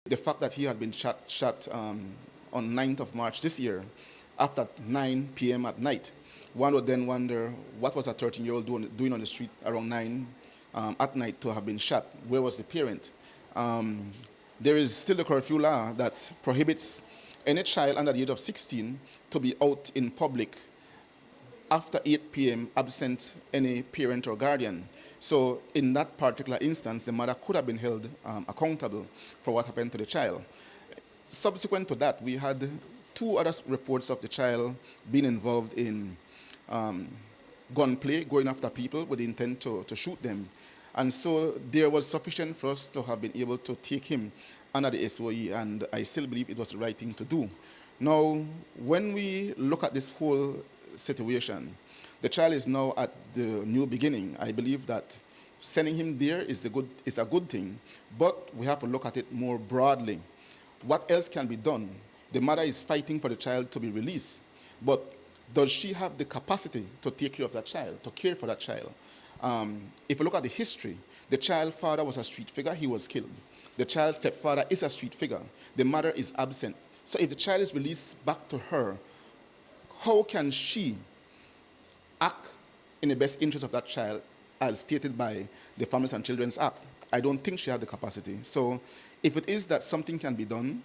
The fact that he has been shot on 9th of March this year after 9 p.m. at night, one would then wonder what was a 13-year-old doing on the street around 9 at night to have been shot. Where was the parent? There is still a curfew law that prohibits any child under the age of 16 to be out in public after 8 p.m. absent any parent or guardian. So in that particular instance, the mother could have been held accountable for what happened to the child. Subsequent to that, we had 2 other reports of the child being involved in gunplay, going after people with the intent to shoot them. And so there was sufficient for us to have been able to take him under the SOE, and I still believe it was the right thing to do. Now, when we look at this whole situation, the child is now at the new beginning. I believe that sending him there is a good thing, but we have to look at it more broadly. What else can be done? The mother is fighting for the child to be released, but does she have the capacity to take care of that child, to care for that child? If you look at the history, the child's father was a street figure, he was killed. The child's stepfather is a street figure. The mother is absent. So if the child is released back to her, how can she act in the best interest of that child as stated by the Families and Children's Act? I don't think she has the capacity. So if it is that something can be done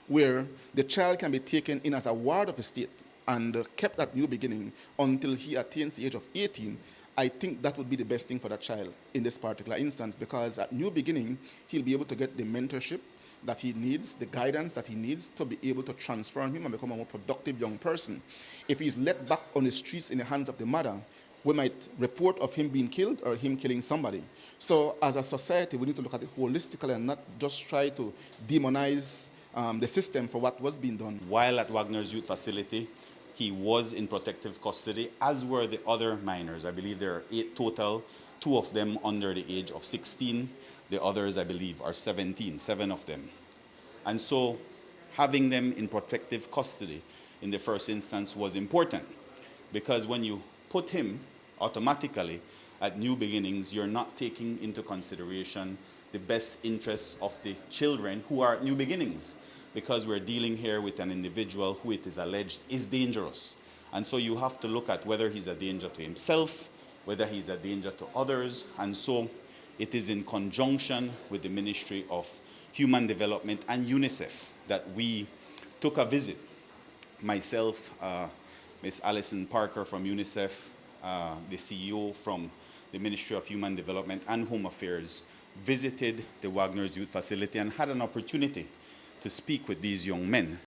where the child can be taken in as a ward of the state and kept at new beginning until he attains the age of 18, I think that would be the best thing for that child in this particular instance, because at new beginning, he'll be able to get the mentorship that he needs, the guidance that he needs to be able to transform him and become a more productive young person. If he's let back on the streets in the hands of the mother, we might report of him being killed or him killing somebody. So as a society, we need to look at it holistically and not just try to demonize the system for what was being done. While at Wagner's youth facility, he was in protective custody, as were the other minors. I believe there are 8 total, 2 of them under the age of 16. The others, I believe, are 17, 7 of them. And so having them in protective custody in the first instance was important, because when you put him automatically at new beginnings, you're not taking into consideration the best interests of the children who are at new beginnings, because we're dealing here with an individual who it is alleged is dangerous. And so you have to look at whether he's a danger to himself, whether he's a danger to others. And so it is in conjunction with the Ministry of Human Development and UNICEF that we took a visit. Myself, Ms. Alison Parker from UNICEF, the CEO from the Ministry of Human Development and Home Affairs, visited the Wagner's Youth Facility and had an opportunity to speak with these young men.